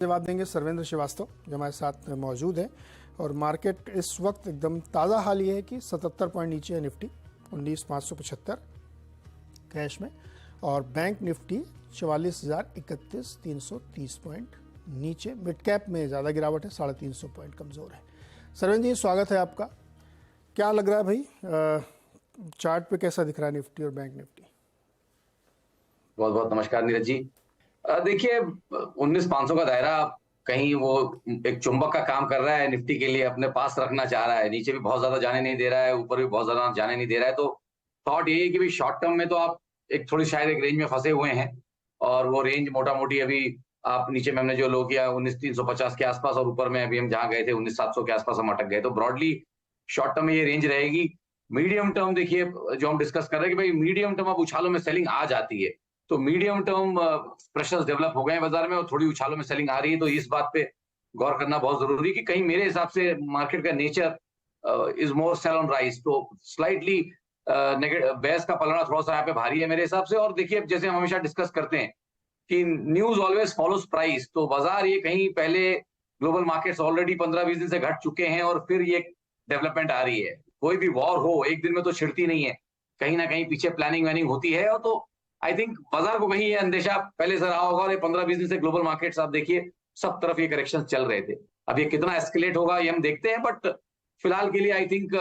जवाब देंगे सर्वेंद्र श्रीवास्तव जो हमारे साथ मौजूद है। और मार्केट इस वक्त एकदम ताज़ा हाल ये है कि 77 पॉइंट नीचे है निफ्टी 19,575 कैश में, और बैंक निफ्टी 44,031 330 पॉइंट नीचे। मिड कैप में ज़्यादा गिरावट है, 350 पॉइंट कमज़ोर है। सर्वेंद्र जी स्वागत है आपका। क्या लग रहा है भाई, चार्ट पे कैसा दिख रहा है निफ्टी और बैंक निफ्टी? बहुत बहुत नमस्कार नीरज जी। देखिए 19,500 का दायरा कहीं वो एक चुंबक का काम कर रहा है, निफ्टी के लिए अपने पास रखना चाह रहा है। नीचे भी बहुत ज्यादा जाने नहीं दे रहा है, ऊपर भी बहुत ज्यादा जाने नहीं दे रहा है। तो थॉट ये है कि भाई शॉर्ट टर्म में तो आप एक थोड़ी शायद एक रेंज में फंसे हुए हैं, और वो रेंज मोटा मोटी अभी आप नीचे में हमने जो लो किया 19,350 के आसपास, और ऊपर में अभी हम जहाँ गए थे 19,700 के आसपास हम अटक गए। तो ब्रॉडली शॉर्ट टर्म में ये रेंज रहेगी। मीडियम टर्म देखिए जो हम डिस्कस कर रहे हैं कि भाई मीडियम टर्म अब उछालों में सेलिंग आ जाती है, तो मीडियम टर्म प्रेशर्स डेवलप हो गए हैं बाजार में और थोड़ी उछालों में सेलिंग आ रही है। तो इस बात पे गौर करना बहुत जरूरी है कि कहीं मेरे हिसाब से मार्केट का nature is more sell on rise, तो स्लाइटली नेगेटिव बेस का पलड़ा थोड़ा सा यहाँ पे भारी है मेरे हिसाब से। और देखिए जैसे हम हमेशा डिस्कस करते हैं कि न्यूज ऑलवेज फॉलोज प्राइस, तो बाजार ये कहीं पहले ग्लोबल मार्केट्स ऑलरेडी 15-20 दिन से घट चुके हैं और फिर ये डेवलपमेंट आ रही है। कोई भी वॉर हो एक दिन में तो छिड़ती नहीं है, कहीं ना कहीं पीछे प्लानिंग वैनिंग होती है। और तो आई थिंक बाजार को कहीं ये अंदेशा पहले से रहा होगा, और ये 15-20 दिन से ग्लोबल मार्केट्स आप देखिए सब तरफ ये करेक्शन चल रहे थे। अब ये कितना एस्केलेट होगा ये हम देखते हैं, बट फिलहाल के लिए आई थिंक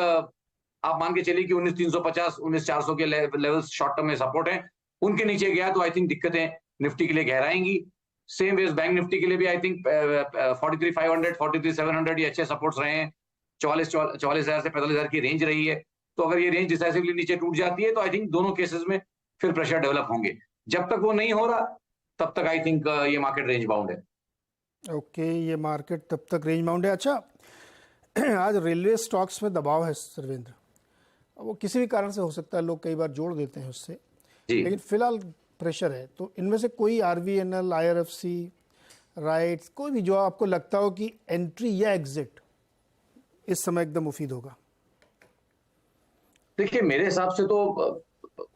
आप मान के चलिए कि 19,350 19,400 के लेवल्स शॉर्ट टर्म में सपोर्ट है। उनके नीचे गया तो आई थिंक दिक्कतें निफ्टी के लिए गहराएंगी। सेम वेज बैंक निफ्टी के लिए भी आई थिंक 43,500 43,700 ये अच्छे सपोर्ट्स रहे हैं। 44,000 से 45,000 की रेंज रही है। तो अगर ये रेंज डिसाइसिवली नीचे टूट जाती है तो आई थिंक दोनों केसेस में फिर प्रेशर डेवलप होंगे। जब तक वो नहीं हो रहा तब तक आई थिंक ये मार्केट रेंज बाउंड है। ओके, ये मार्केट तब तक रेंज बाउंड है। अच्छा आज रेलवे स्टॉक्स में दबाव है सर्वेंद्र, वो किसी भी कारण से हो सकता है, लोग कई बार जोड़ देते हैं उससे, लेकिन फिलहाल प्रेशर है। तो इनमें से कोई आरवीएनएल, आईआरएफसी, राइट्स, कोई भी जो आपको लगता हो कि एंट्री या एग्जिट इस समय एकदम मुफीद होगा? देखिए मेरे हिसाब से तो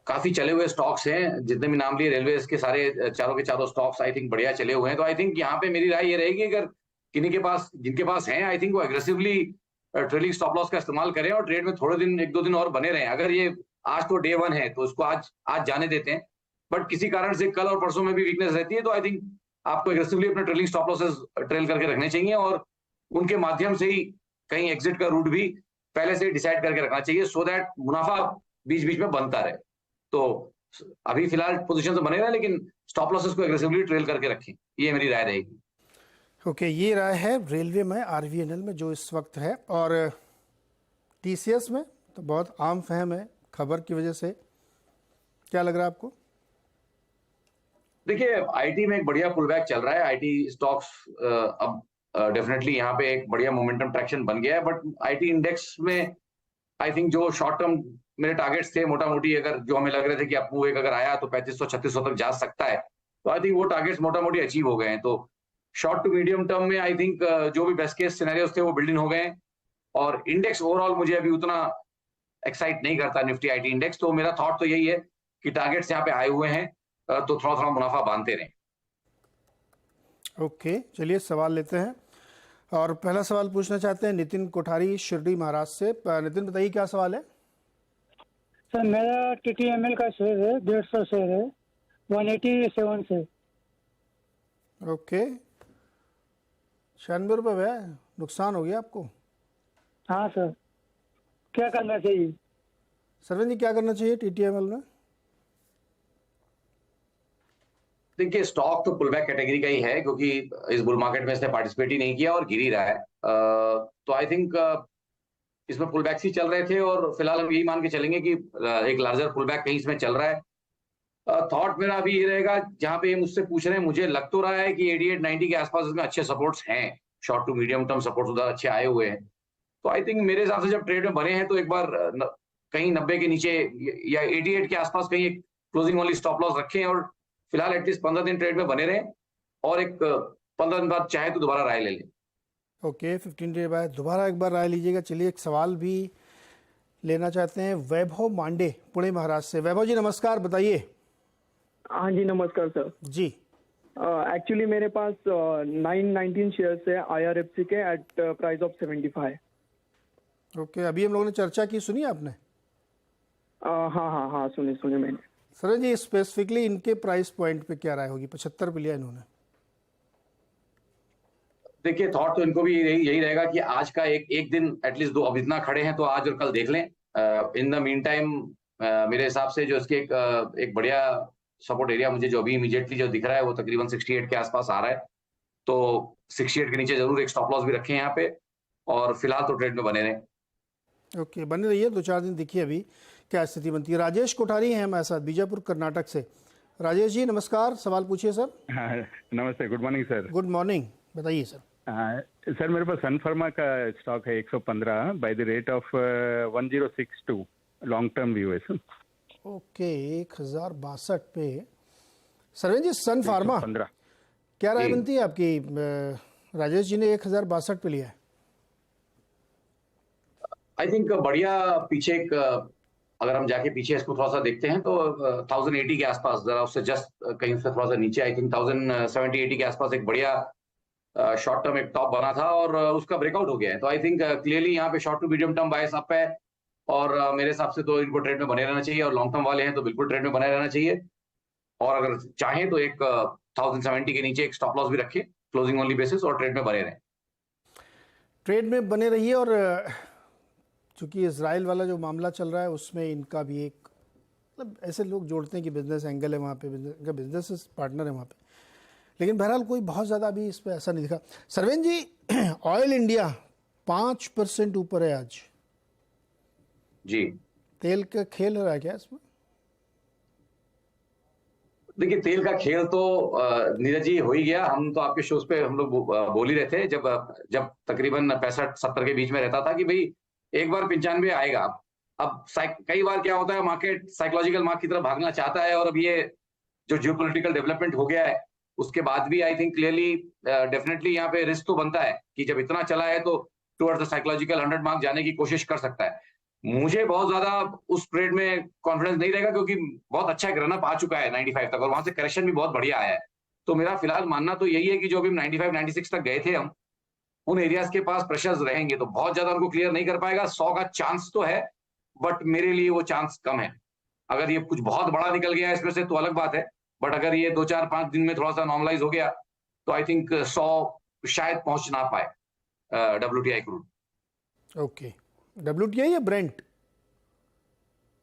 काफी चले हुए स्टॉक्स हैं, जितने भी नाम लिए रेलवे के सारे चारों के चारों स्टॉक्स आई थिंक बढ़िया चले हुए हैं। तो आई थिंक यहाँ पे मेरी राय ये रहेगी, अगर किन्हीं के पास जिनके पास हैं आई थिंक वो एग्रेसिवली ट्रेलिंग स्टॉप लॉस का इस्तेमाल करें और ट्रेड में थोड़े दिन 1-2 दिन और बने रहें। अगर ये आज तो डे 1 है तो उसको आज जाने देते हैं, बट किसी कारण से कल और परसों में भी वीकनेस रहती है तो आई थिंक आपको एग्रेसिवली अपने ट्रेलिंग स्टॉप लॉसेस ट्रेल करके रखने चाहिए, और उनके माध्यम से ही कहीं एग्जिट का रूट भी पहले से डिसाइड करके रखना चाहिए, सो दैट मुनाफा बीच बीच में बनता रहे। तो अभी फिलहाल पोजीशन तो बने रहे, लेकिन स्टॉप लॉसेस को एग्रेसिवली ट्रेल करके रखें, ये मेरी राय रहेगी। ओके, ये राय है रेलवे में, आरवीएनएल में जो इस वक्त है। और टीसीएस में तो बहुत आम फहम है खबर की वजह से, क्या लग रहा है आपको? देखिए आईटी में एक बढ़िया पुलबैक चल रहा है। आईटी स्टॉक्स अब डेफिनेटली यहाँ पे एक बढ़िया मोमेंटम ट्रैक्शन बन गया है, बट आईटी इंडेक्स में आई थिंक जो शॉर्ट टर्म मेरे टारगेट्स थे मोटा मोटी, अगर जो हमें लग रहे थे कि अपू एक अगर आया तो 3500-3600 तक जा सकता है, तो आई थिंक वो टारगेट्स मोटा मोटी अचीव हो गए हैं। तो शॉर्ट टू मीडियम टर्म में आई थिंक जो भी बेस्ट केस सिनेरियोस थे वो बिल्ड इन हो गए हैं, और इंडेक्स ओवरऑल मुझे अभी उतना एक्साइट नहीं करता निफ्टी आईटी इंडेक्स। तो मेरा थॉट तो यही है कि टारगेट्स यहाँ पे आए हुए हैं, तो थोड़ा थोड़ा मुनाफा बांधते रहें। ओके, चलिए सवाल लेते हैं। और पहला सवाल पूछना चाहते हैं नितिन कोठारी शिरडी महाराज से। नितिन बताइए क्या सवाल है? सर मेरा टीटीएमएल का शेयर है, 150 शेयर है, 187 से। ओके, 96 रुपये है, नुकसान हो गया आपको? हाँ सर, क्या करना चाहिए? सरवन जी क्या करना चाहिए टीटीएमएल में? देखिए स्टॉक तो पुलबैक कैटेगरी का ही है, क्योंकि इस बुल मार्केट में इसने पार्टिसिपेट ही नहीं किया और गिर ही रहा है। तो आई थिंक इसमें पुलबैक्स ही चल रहे थे, और फिलहाल हम यही मान के चलेंगे कि एक लार्जर पुलबैक कहीं इसमें चल रहा है। थॉट मेरा अभी ये रहेगा, जहां पे ये मुझसे पूछ रहे हैं, मुझे लग तो रहा है कि 88-90 के आसपास इसमें अच्छे सपोर्ट्स हैं, short to medium term supports उधर अच्छे आए हुए हैं। तो आई थिंक मेरे हिसाब से जब ट्रेड में बने हैं तो एक बार कहीं 90 के नीचे या 88 के आसपास कहीं एक क्लोजिंग वाली स्टॉप लॉस रखें, और फिलहाल एटलीस्ट 15 दिन ट्रेड में बने रहें, और एक 15 दिन बाद चाहे तो दोबारा राय ले लें। ओके, 15 डे बाद दोबारा एक बार राय लीजिएगा। चलिए एक सवाल भी लेना चाहते हैं वैभव मांडे पुणे महाराज से। वैभव जी नमस्कार, बताइए। हाँ जी नमस्कार सर। जी एक्चुअली मेरे पास 919 शेयर्स है IRFC के एट प्राइस ऑफ 75। ओके, अभी हम लोगों ने चर्चा की, सुनी आपने? हाँ सुने मैंने। सर जी, स्पेसिफिकली इनके प्राइस पॉइंट पे क्या राय होगी? 75 पे लिया इन्होंने। देखिए, थॉट तो इनको भी यही रहेगा कि आज का एक दिन एटलीस्ट दो, अब इतना खड़े हैं तो आज और कल देख लें। इन द मीन टाइम मेरे हिसाब से जो इसके एक बढ़िया सपोर्ट एरिया मुझे जो अभी इमीडिएटली जो दिख रहा है वो तकरीबन 68 के आसपास आ रहा है। तो 68 के नीचे जरूर एक स्टॉप लॉस भी रखें यहाँ पे, और फिलहाल तो ट्रेड में बने रहें। ओके, बने रहिए, 2-4 दिन देखिए अभी क्या स्थिति बनती है। राजेश कोठारी हैं हमारे साथ, बीजापुर कर्नाटक से। राजेश जी नमस्कार, सवाल पूछिए सर। हाँ, नमस्ते, good morning sir. Good morning, बताइए सर। सर मेरे पास सन फार्मा का स्टॉक है 115 by the rate of 1062, long term view है सर। ओके, 1062 पे सरवेन जी सन फार्मा 15। क्या राय बनती है आपकी? राजेश जी ने 1062 पे लिया है। आई थिंक बढ़िया पीछे एक अगर हम जाके पीछे इसको थोड़ा सा देखते हैं तो 1080 के आसपास, जरा उससे जस्ट कहीं से थोड़ा सा नीचे, आई थिंक 1070-80 के आसपास एक बढ़िया शॉर्ट टर्म एक टॉप बना था और उसका ब्रेकआउट हो गया है। तो आई थिंक क्लियरली यहाँ पे short to medium term bias up है, और मेरे हिसाब से तो इनको ट्रेड में बने रहना चाहिए, और लॉन्ग टर्म वाले हैं तो बिल्कुल ट्रेड में बने रहना चाहिए। और अगर चाहें तो एक 1070 के नीचे एक स्टॉप लॉस भी रखें क्लोजिंग ओनली बेसिस, और ट्रेड में बने रहें। ट्रेड में बने रहिए। और चूंकि इजराइल वाला जो मामला चल रहा है उसमें इनका भी एक, मतलब ऐसे लोग जोड़ते हैं कि बिजनेस एंगल है वहाँ पे, बिजनेस पार्टनर है वहाँ पे, लेकिन बहरहाल कोई बहुत ज़्यादा अभी इस पर ऐसा नहीं दिखा। सरवेन जी, ऑयल इंडिया 5% ऊपर है आज जी। तेल का खेल हो रहा है क्या इसमें? देखिए, तेल का खेल तो नीरज जी हो ही गया। हम तो आपके शोज पे हम लोग बोल ही रहे थे जब तकरीबन 65-70 के बीच में रहता था कि भाई एक बार 95 आएगा। अब कई बार क्या होता है, मार्केट साइकोलॉजिकल मार्क की तरफ भागना चाहता है, और अब ये जो जियोपॉलिटिकल डेवलपमेंट हो गया है उसके बाद भी आई थिंक क्लियरली डेफिनेटली यहाँ पे रिस्क तो बनता है कि जब इतना चला है तो टुवर्ड्स द साइकोलॉजिकल 100 मार्क जाने की कोशिश कर सकता है। मुझे बहुत ज्यादा उस ट्रेड में कॉन्फिडेंस नहीं रहेगा, क्योंकि बहुत अच्छा एक रनअप आ चुका है 95 तक, और वहां से करेक्शन भी बहुत बढ़िया आया है। तो मेरा फिलहाल मानना तो यही है कि जो भी 95-96 तक गए थे हम, उन एरियाज के पास प्रेशर्स रहेंगे, तो बहुत ज्यादा उनको क्लियर नहीं कर पाएगा। 100 का चांस तो है, बट मेरे लिए वो चांस कम है। अगर ये कुछ बहुत बड़ा निकल गया इसमें से तो अलग बात है, बट अगर ये 2-4-5 दिन में थोड़ा सा नॉर्मलाइज हो गया तो आई थिंक 100 शायद पहुंच ना पाए WTI क्रूड। ओके, WTI या ब्रेंट?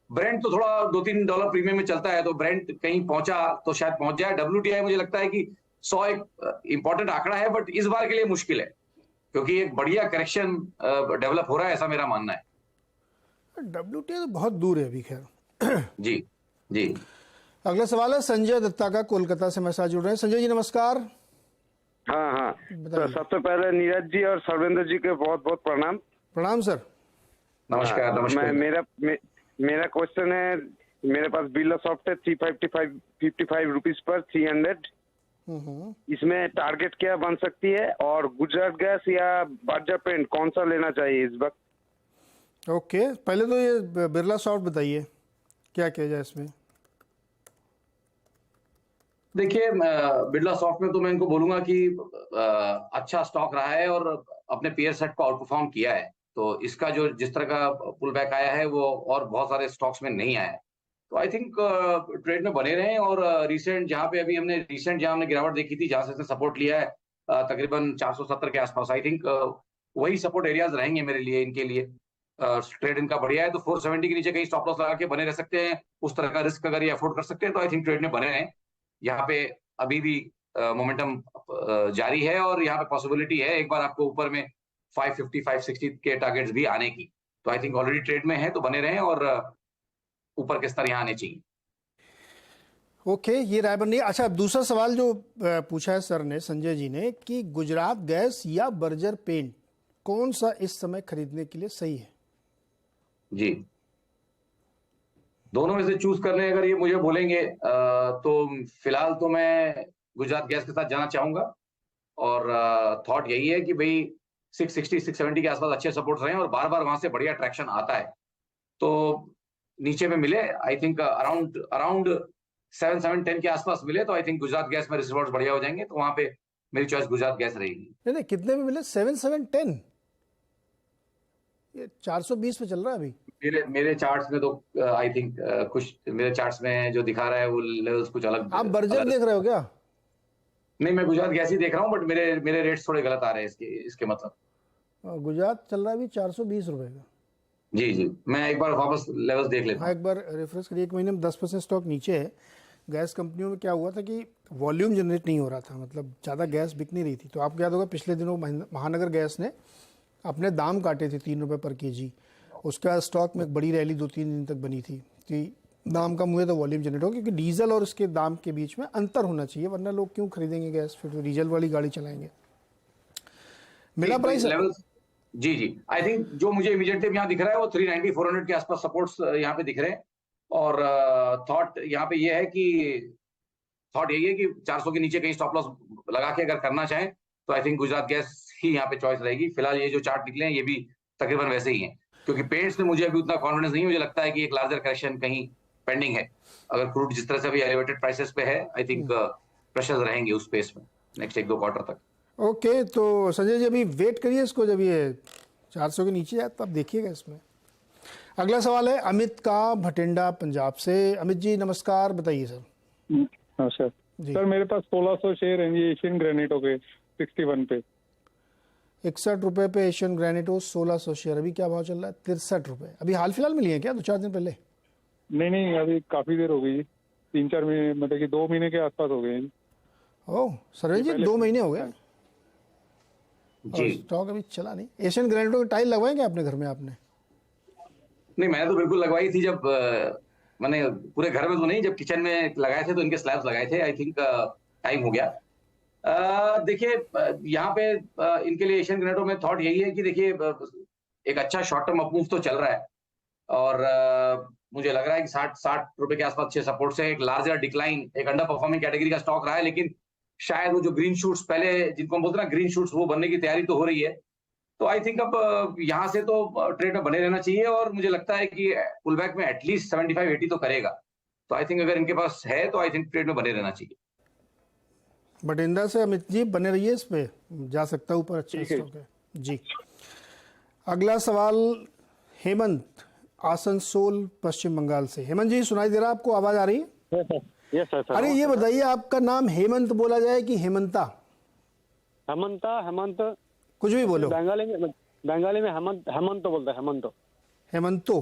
ब्रेंट तो थोड़ा $2-3 प्रीमियम में चलता है, तो ब्रेंट कहीं पहुंचा तो शायद पहुंच जाए। WTI मुझे लगता है कि 100 एक इंपॉर्टेंट आंकड़ा है, बट इस बार के लिए मुश्किल है, क्योंकि एक बढ़िया करेक्शन डेवलप हो रहा है, ऐसा मेरा मानना है। WTI तो बहुत दूर है अभी, खैर। जी जी। अगला सवाल है संजय दत्ता का, कोलकाता से मेरे साथ जुड़ रहे हैं। संजय जी नमस्कार। हाँ बताइए। तो सबसे पहले नीरज जी और सर्वेंद्र जी के बहुत बहुत प्रणाम। प्रणाम सर। नमस्कार नमस्कार। मेरा क्वेश्चन है, मेरे पास बिरला सॉफ्ट है 355 रुपीज पर 300। इसमें टारगेट क्या बन सकती है, और गुजरात गैस या बार्जा पेंट कौन सा लेना चाहिए इस वक्त? ओके, पहले तो ये बिरला सॉफ्ट बताइए क्या किया जाए इसमें। देखिए, बिरला सॉफ्ट में तो मैं इनको बोलूंगा कि अच्छा स्टॉक रहा है और अपने पीयर सेट को आउट परफॉर्म किया है। तो इसका जो जिस तरह का पुल बैक आया है वो और बहुत सारे स्टॉक्स में नहीं आया है। तो आई थिंक ट्रेड में बने रहें, और रिसेंट जहां पे अभी हमने गिरावट देखी थी, जहां से इसने सपोर्ट लिया है तकरीबन 470 के आसपास, आई थिंक वही सपोर्ट एरियाज रहेंगे मेरे लिए, इनके लिए। ट्रेड इनका बढ़िया है, तो 470 के नीचे कहीं स्टॉप लॉस लगा के बने रह सकते हैं। उस तरह का रिस्क अगर ये अफोर्ड कर सकते हैं तो आई थिंक ट्रेड में बने रहें। यहाँ पे अभी भी मोमेंटम जारी है, और यहाँ पे पॉसिबिलिटी है एक बार आपको ऊपर में 550-560 के टारगेट्स भी आने की। तो आई थिंक ऑलरेडी ट्रेड में है तो बने रहें, और ऊपर के स्तर यहाँ आने चाहिए। ओके, ये राय बन रही है। अच्छा, अब दूसरा सवाल जो पूछा है सर ने, संजय जी ने, कि गुजरात गैस या बर्जर पेंट कौन सा इस समय खरीदने के लिए सही है? जी, दोनों में से चूज करने अगर ये मुझे बोलेंगे तो फिलहाल तो मैं गुजरात गैस के साथ जाना चाहूंगा, और थॉट यही है कि भाई 660-670 के आसपास अच्छे सपोर्ट्स रहे हैं, और बार बार वहां से बढ़िया ट्रैक्शन आता है। तो नीचे में मिले, आई थिंक अराउंड 7-7-10 के आसपास मिले तो आई थिंक गुजरात गैस में रिजर्व्स बढ़िया हो जाएंगे, तो वहां पे मेरी चॉइस गुजरात गैस रहेगी। नहीं नहीं, कितने में मिले? 7-7-10, ये 420 पे चल रहा है अभी। मेरे चार्ट्स में तो आई थिंक कुछ मेरे चार्ट्स में जो दिखा रहा है वो लेवल्स कुछ अलग। आप बर्जर देख रहे हो क्या? नहीं, मैं गुजरात गैस ही देख रहा हूँ, बट मेरे रेट्स थोड़े गलत आ रहे हैं इसके मतलब। गुजरात चल रहा है अभी 420 रुपए का। जी जी, मैं एक बार वापस लेवल्स देख लेता हाँ, हूँ। एक बार रेफरेंस करिए। एक महीने में 10% स्टॉक नीचे है। गैस कंपनियों में क्या हुआ था कि वॉल्यूम जनरेट नहीं हो रहा था, मतलब ज़्यादा गैस बिक नहीं रही थी। तो आपको याद होगा पिछले दिनों महानगर गैस ने अपने दाम काटे थे 3 रुपये पर केजी। उसके बाद स्टॉक में एक बड़ी रैली 2-3 दिन तक बनी थी कि दाम कम हुए तो वॉल्यूम जनरेट हो, क्योंकि डीजल और इसके दाम के बीच में अंतर होना चाहिए, वरना लोग क्यों खरीदेंगे गैस, फिर तो डीजल वाली गाड़ी चलाएंगे। मिला प्राइस लेवल्स? जी जी, आई थिंक जो मुझे इमीडिएटली यहाँ दिख रहा है वो 390-400 के आसपास सपोर्ट्स यहाँ पे दिख रहे हैं। और थॉट यहाँ पे ये है कि थॉट यही है कि 400 के नीचे कहीं स्टॉप लॉस लगा के अगर करना चाहें तो आई थिंक गुजरात गैस ही यहाँ पे चॉइस रहेगी। फिलहाल ये जो चार्ट निकले हैं ये भी तकरीबन वैसे ही हैं, क्योंकि पेंट्स में मुझे अभी उतना कॉन्फिडेंस नहीं है। मुझे लगता है कि एक लार्जर करेक्शन कहीं पेंडिंग है। अगर क्रूड जिस तरह से अभी एलिवेटेड प्राइसेस पे है, आई थिंक प्रेशर्स रहेंगे उस स्पेस में नेक्स्ट 1-2 क्वार्टर तक। ओके, तो संजय जी अभी वेट करिए इसको, जब ये 400 के नीचे जाए तब देखिएगा इसमें। अगला सवाल है अमित का भटिंडा पंजाब से। अमित जी नमस्कार, बताइए सर। हाँ सर। जी। सर मेरे पास 1600 शेयर हैं ये एशियन ग्रेनाइट हो गए 61 पे। 61 रुपये पे एशियन ग्रेनाइटो 1600 शेयर, अभी क्या भाव चल रहा है? 63 रुपये। अभी हाल फिलहाल में लिए हैं क्या, 2-4 दिन पहले? नहीं, अभी काफी देर हो गई, 3-4 महीने, मतलब कि 2 महीने के आसपास हो गए हैं। ओह सरवेश जी, 2 महीने हो गए जी। और स्टॉक अभी चला नहीं। एशियन ग्रेनाइटो की टाइल लगवाए क्या अपने घर में आपने? नहीं, मैंने तो बिल्कुल लगवाई थी, जब मैंने पूरे घर में तो नहीं, जब किचन में लगाए थे तो इनके स्लैब्स लगाए थे। आई थिंक टाइम हो गया। देखिए यहाँ पे इनके लिए एशियन ग्रेनाइटो में थॉट यही है कि देखिए एक अच्छा शॉर्ट टर्म अपमूव तो चल रहा है और मुझे लग रहा है कि 60 रुपए के आसपास 6 सपोर्ट से एक लार्जर डिक्लाइन, एक अंडर परफॉर्मिंग कैटेगरी का स्टॉक रहा है, लेकिन शायद वो जो ग्रीन शूट्स पहले जिनको हम बोलते हैं ना ग्रीन शूट्स, वो बनने की तैयारी तो हो रही है। तो आई थिंक अब यहाँ से तो ट्रेड में बने रहना चाहिए और मुझे लगता है कि पुल बैक में एटलीस्ट 75-80 तो करेगा। तो आई थिंक अगर इनके पास है तो आई थिंक ट्रेड में बने रहना चाहिए। भटिंडा से अमित जी बने रहिए, इस पे जा सकता है ऊपर, अच्छा स्टॉक है जी। अगला सवाल हेमंत आसनसोल पश्चिम बंगाल से। हेमंत जी सुनाई दे रहा है आपको, आवाज आ रही है? Yes sir. अरे ये बताइए आपका नाम हेमंत बोला जाए कि हेमंता? हेमंत कुछ भी बोलो। बंगाली में हेमंत बोलता है। हेमंतो।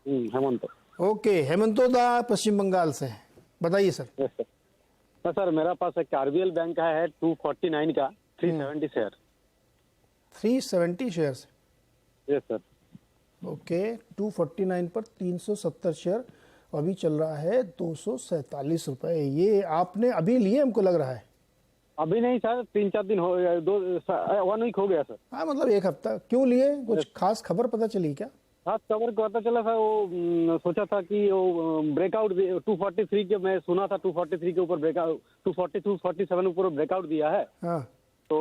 हेमंत। ओके, हेमंतो दा पश्चिम बंगाल से। बताइए सर। Yes sir. तो सर मेरा पास एक आरबीएल बैंक का है 249 का 370 share. 370 share. Yes sir. Okay, 249 पर 370 शेयर, अभी चल रहा है 247 रुपए। ये आपने अभी लिए हमको लग रहा है? अभी नहीं सर, 3-4 दिन हो गया, 1 वीक हो गया सर। हाँ, मतलब 1 हफ्ता। क्यों लिए? कुछ खास खबर पता चली क्या? खास खबर पता चला था, वो सोचा था कि वो ब्रेकआउट 243 के, मैं सुना था 243 के ऊपर ब्रेकआउट, 242-47 ऊपर ब्रेकआउट दिया है। हाँ, तो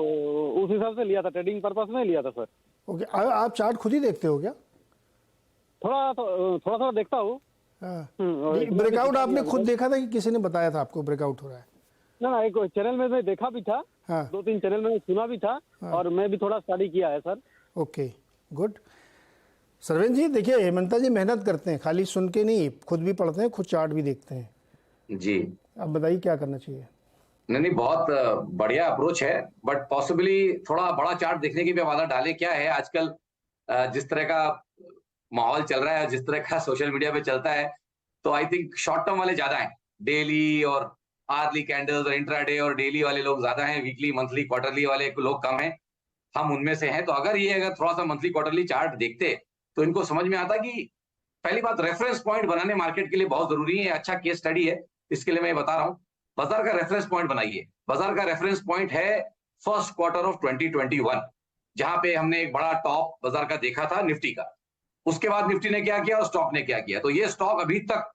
उस हिसाब से लिया था, ट्रेडिंग पर्पस में लिया था सर। ओके। आप चार्ट खुद ही देखते हो क्या? थोड़ा देखता हूँ। हाँ। और ब्रेकआउट आपने खुद देखा था कि किसी ने बताया था आपको ब्रेकआउट हो रहा है? ना, एक चैनल में मैं देखा भी था। हाँ। 2-3 चैनल में सुना भी था। हाँ। और मैं भी थोड़ा स्टडी किया है sir. Okay, good. Sarven ji देखिए, हेमंता जी मेहनत करते हैं, खाली सुन के नहीं, खुद भी पढ़ते हैं, खुद चार्ट भी देखते हैं जी। अब बताइए क्या करना चाहिए? नहीं, बहुत बढ़िया अप्रोच है, बट पॉसिबली थोड़ा बड़ा चार्ट देखने की भी आदत डालें। क्या है आजकल जिस तरह का माहौल चल रहा है, जिस तरह का सोशल मीडिया पे चलता है, तो आई थिंक शॉर्ट टर्म वाले ज्यादा हैं। डेली और आर्ली कैंडल्स और इंट्राडे और डेली वाले लोग ज्यादा हैं, वीकली, मंथली, क्वार्टरली वाले लोग कम हैं। हम उनमें से हैं। तो अगर थोड़ा सा मंथली क्वार्टरली चार्ट देखते तो इनको समझ में आता कि पहली बात, रेफरेंस पॉइंट बनाने मार्केट के लिए बहुत जरूरी है। अच्छा केस स्टडी है, इसके लिए मैं बता रहा हूँ। बाजार का रेफरेंस पॉइंट बनाइए। बाजार का रेफरेंस पॉइंट है फर्स्ट क्वार्टर ऑफ 2021, जहां पे हमने एक बड़ा टॉप बाजार का देखा था निफ्टी का। उसके बाद निफ्टी ने क्या किया और स्टॉक ने क्या किया। तो ये स्टॉक अभी तक,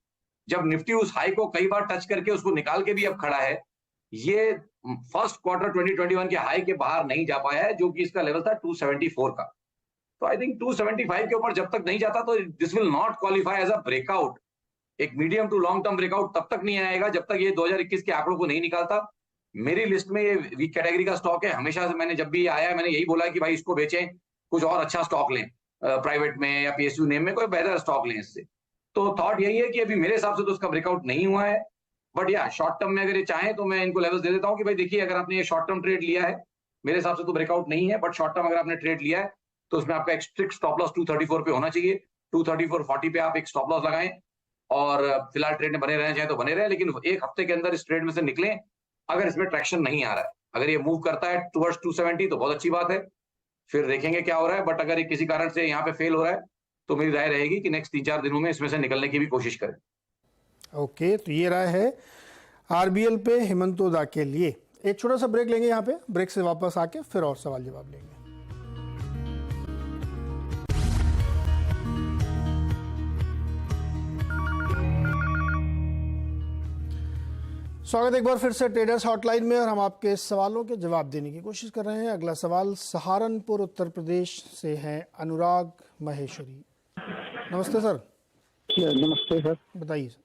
जब निफ्टी उस हाई को कई बार टच करके उसको निकाल के भी अब खड़ा है, ये फर्स्ट क्वार्टर 2021 के हाई के बाहर नहीं जा पाया है, जो कि इसका लेवल था 274 का। तो आई थिंक 275 के ऊपर जब तक नहीं जाता तो this will not qualify as a breakout एक medium to long term breakout तब तक नहीं आएगा जब तक ये 2021 के आंकड़ों को नहीं निकालता। मेरी लिस्ट में ये वीक कैटेगरी का स्टॉक है। हमेशा से मैंने जब भी आया मैंने यही बोला कि भाई इसको बेचें, कुछ और अच्छा स्टॉक लें, प्राइवेट में या पीएसयू नेम में कोई बेहतर स्टॉक लें इससे। तो थॉट यही है कि अभी मेरे हिसाब से तो उसका ब्रेकआउट नहीं हुआ है, बट या शॉर्ट टर्म में अगर ये चाहें तो मैं इनको लेवल्स दे देता हूं कि भाई देखिए अगर आपने ये शॉर्ट टर्म ट्रेड लिया है, मेरे हिसाब से तो ब्रेकआउट नहीं है, बट शॉर्ट टर्म अगर आपने ट्रेड लिया है तो उसमें आपका एक स्ट्रिक्ट स्टॉप लॉस 234 पे होना चाहिए। 234.40 पे आप एक स्टॉप लॉस लगाएं और फिलहाल ट्रेड में बने रहना चाहे तो बने रहे, लेकिन एक हफ्ते के अंदर इस ट्रेड में से निकलें अगर इसमें ट्रैक्शन नहीं आ रहा है। अगर ये मूव करता है टुवर्ड्स 270 तो बहुत अच्छी बात है, फिर देखेंगे क्या हो रहा है। बट अगर ये किसी कारण से यहाँ पे फेल हो रहा है तो मेरी राय रहेगी कि नेक्स्ट 3-4 दिनों में इसमें से निकलने की भी कोशिश करें। ओके, तो ये राय है आरबीएल पे हेमंतो दा के लिए। एक छोटा सा ब्रेक लेंगे यहाँ पे, ब्रेक से वापस आके फिर और सवाल जवाब लेंगे। स्वागत एक बार फिर से ट्रेडर्स हॉटलाइन में, और हम आपके सवालों के जवाब देने की कोशिश कर रहे हैं। अगला सवाल सहारनपुर उत्तर प्रदेश से है अनुराग महेश्वरी। नमस्ते सर। नमस्ते सर। बताइए सर।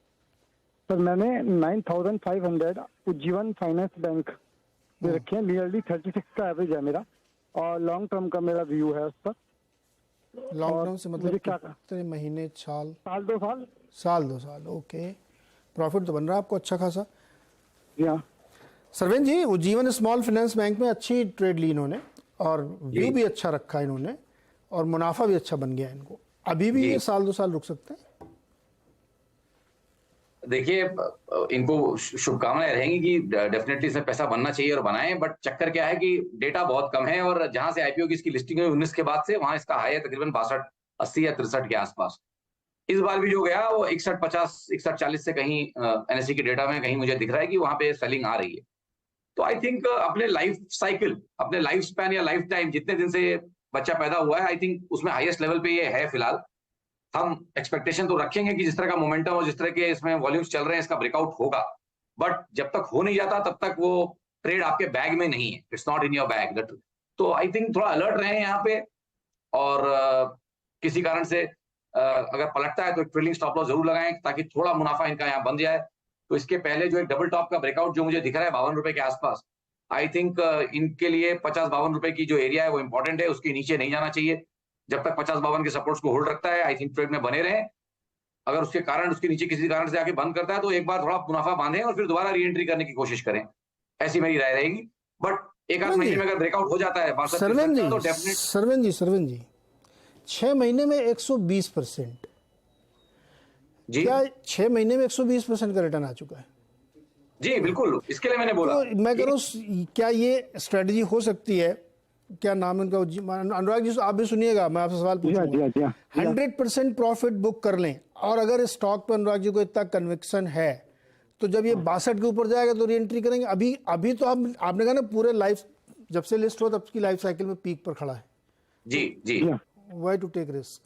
सर मैंने 9500 उज्जीवन फाइनेंस बैंक में रखे हैं, नियरली 36 का एवरेज है मेरा, और लॉन्ग टर्म का मेरा व्यू है उस पर। लॉन्ग टर्म से मतलब क्या कितने महीने, साल? साल 2 साल। साल 2 साल, ओके। प्रॉफिट तो बन रहा है आपको अच्छा खासा? जी हाँ। सरवेन जी, उज्जीवन स्मॉल फाइनेंस बैंक में अच्छी ट्रेड ली इन्होंने और व्यू भी अच्छा रखा इन्होंने और मुनाफा भी अच्छा बन गया इनको। अभी भी ये साल 2 साल रुक सकते हैं? देखिए इनको शुभकामनाएं रहेंगी कि डेफिनेटली इसमें पैसा बनना चाहिए और बनाएं, बट चक्कर क्या है कि डेटा बहुत कम है और जहां से आईपीओ की इसकी लिस्टिंग हुई 19 के बाद से वहां इसका हाई है तकरीबन 62, 80 या 63 के आसपास। इस बार भी जो गया वो 61-50, 61-40 से कहीं एनएससी के डेटा में कहीं मुझे दिख रहा है कि वहां पे सेलिंग आ रही है। तो आई थिंक अपने लाइफ साइकिल, अपने लाइफ स्पैन या लाइफ टाइम जितने दिन से बच्चा पैदा हुआ है, आई थिंक उसमें हाईएस्ट लेवल पे ये है फिलहाल। हम एक्सपेक्टेशन तो रखेंगे कि जिस तरह का मोमेंटम और जिस तरह के इसमें वॉल्यूम्स चल रहे हैं इसका ब्रेकआउट होगा, बट जब तक हो नहीं जाता तब तक वो ट्रेड आपके बैग में नहीं है, it's not in your bag. तो आई थिंक थोड़ा अलर्ट रहे यहाँ पे, और किसी कारण से अगर पलटता है तो एक ट्रेलिंग स्टॉप लॉस जरूर लगाएं ताकि थोड़ा मुनाफा इनका यहाँ बन जाए। तो इसके पहले जो एक डबल टॉप का ब्रेकआउट जो मुझे दिख रहा है 52 रुपए के आसपास, आई थिंक इनके लिए 50-52 रुपए की जो एरिया है वो इंपॉर्टेंट है, उसके नीचे नहीं जाना चाहिए। जब तक 50-52 के सपोर्ट्स को होल्ड रखता है आई थिंक ट्रेड में बने रहे। अगर उसके कारण उसके नीचे किसी कारण से आके बंद करता है तो एक बार थोड़ा मुनाफा बांधें और फिर दोबारा री एंट्री करने की कोशिश करें, ऐसी मेरी राय रहेगी। बट एक आध महीने में अगर ब्रेकआउट हो जाता है सरवेन तो डेफिनेट। सरवेन जी 6 महीने में 120%, क्या 6 महीने में 120% का रिटर्न आ चुका है? जी बिल्कुल, इसके लिए मैंने बोला। तो मैं कह रहा हूँ क्या ये स्ट्रेटजी हो सकती है? क्या नाम है उनका? अनुराग जी आप भी सुनिएगा, मैं आपसे सवाल पूछूंगा। 100% प्रॉफिट बुक कर लें, और अगर इस स्टॉक पर अनुराग जी को इतना कन्विक्शन है तो जब ये 62 के ऊपर जाएगा तो री एंट्री करेंगे। अभी तो आपने कहा ना पूरे लाइफ जब से लिस्ट हो तब की लाइफ साइकिल में पीक पर खड़ा है। जी जी, व्हाई टू टेक रिस्क?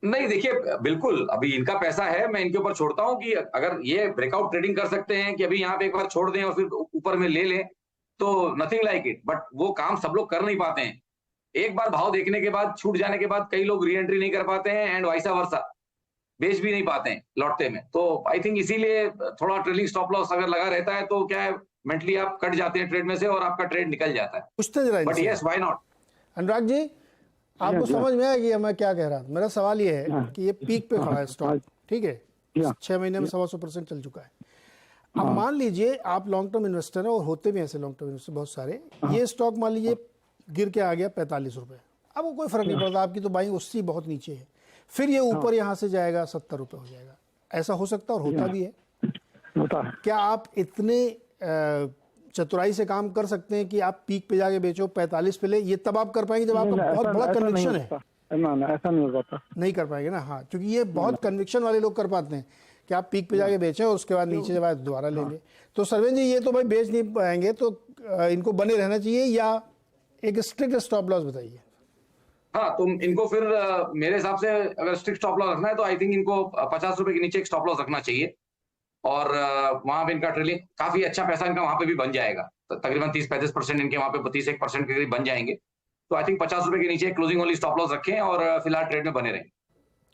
नहीं देखिए बिल्कुल, अभी इनका पैसा है, मैं इनके ऊपर छोड़ता हूं कि अगर ये ब्रेकआउट ट्रेडिंग कर सकते हैं कि अभी यहाँ पे एक बार छोड़ दें और फिर ऊपर में ले लें तो नथिंग लाइक इट, बट वो काम सब लोग कर नहीं पाते हैं। एक बार भाव देखने के बाद छूट जाने के बाद कई लोग री एंट्री नहीं कर पाते हैं एंड वाइसा वर्सा बेच भी नहीं पाते हैं लौटते में। तो आई थिंक इसीलिए थोड़ा ट्रेलिंग स्टॉप लॉस अगर लगा रहता है तो क्या है, मेंटली आप कट जाते हैं ट्रेड में से और आपका ट्रेड निकल जाता है। पूछते जरा, but yes why not. Anurag ji आपको समझ में आया कि मैं क्या कह रहा था? मेरा सवाल ये है कि ये पीक पे खड़ा है स्टॉक, ठीक है, 6 महीने में 125% चल चुका है। अब मान लीजिए आप लॉन्ग टर्म इन्वेस्टर है, और होते भी ऐसे लॉन्ग टर्म इन्वेस्टर बहुत सारे, ये स्टॉक मान लीजिए गिर के आ गया 45 रुपए, अब वो कोई फर्क नहीं पड़ता, आपकी तो बाइंग उससे बहुत नीचे है, फिर ये ऊपर यहाँ से जाएगा 70 रुपए हो जाएगा, ऐसा हो सकता है और होता भी है। क्या आप इतने चतुराई से काम कर सकते हैं कि आप पीक पे जाके बेचो 45 पे ले? ये तब आप कर पाएंगे जब आपका बहुत बड़ा कन्विक्शन है। ऐसा नहीं हो पाता, नहीं कर पाएंगे ना। हाँ, क्योंकि ये बहुत कन्विक्शन वाले लोग कर पाते हैं कि आप पीक पे जाके बेचें और उसके बाद नीचे जब दोबारा लेंगे। तो सरवेन जी ये तो भाई बेच नहीं पाएंगे, तो इनको बने रहना चाहिए या एक स्ट्रिक्ट स्टॉप लॉस बताइए। हाँ, तो इनको फिर मेरे हिसाब से अगर स्ट्रिक्ट स्टॉप लॉस रखना है तो आई थिंक इनको 50 रुपए के नीचे एक स्टॉप लॉस रखना चाहिए, और वहां पे इनका ट्रेलिंग काफी अच्छा पैसा इनका वहां पे भी बन जाएगा, तकरीबन 30-35% इनके वहां पे 31% के करीब बन जाएंगे। तो आई थिंक 50 रुपए के नीचे क्लोजिंग ओनली स्टॉप लॉस रखें और फिलहाल ट्रेड में बने रहें।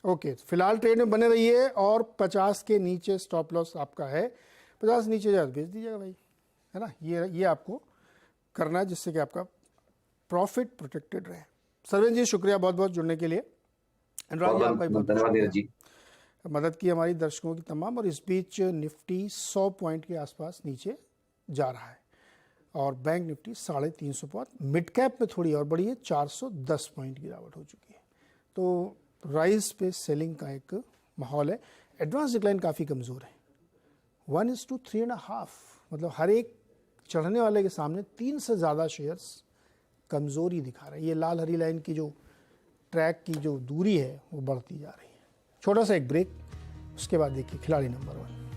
ओके, फिलहाल ट्रेड में बने रहिए और 50 के नीचे स्टॉप लॉस आपका है, 50 नीचे जाए बेच दीजिएगा भाई, है ना। ये आपको करना है जिससे कि आपका प्रॉफिट प्रोटेक्टेड रहे। सरवेन जी शुक्रिया बहुत बहुत जुड़ने के लिए। अनुराग जी आपका भी बहुत धन्यवाद नीरज जी। मदद की हमारी दर्शकों की तमाम। और इस बीच निफ्टी 100 पॉइंट के आसपास नीचे जा रहा है और bank Nifty 350 point, mid cap में थोड़ी और बढ़ी है, 410 पॉइंट गिरावट हो चुकी है। तो राइज पे सेलिंग का एक माहौल है। एडवांस डिक्लाइन काफ़ी कमज़ोर है, 1:3.5, मतलब हर एक चढ़ने वाले के सामने 3 से ज़्यादा शेयर्स कमज़ोरी दिखा रहे हैं। ये लाल हरी लाइन की जो ट्रैक की जो दूरी है वो बढ़ती जा रही है। छोटा सा एक ब्रेक, उसके बाद देखिए खिलाड़ी नंबर 1।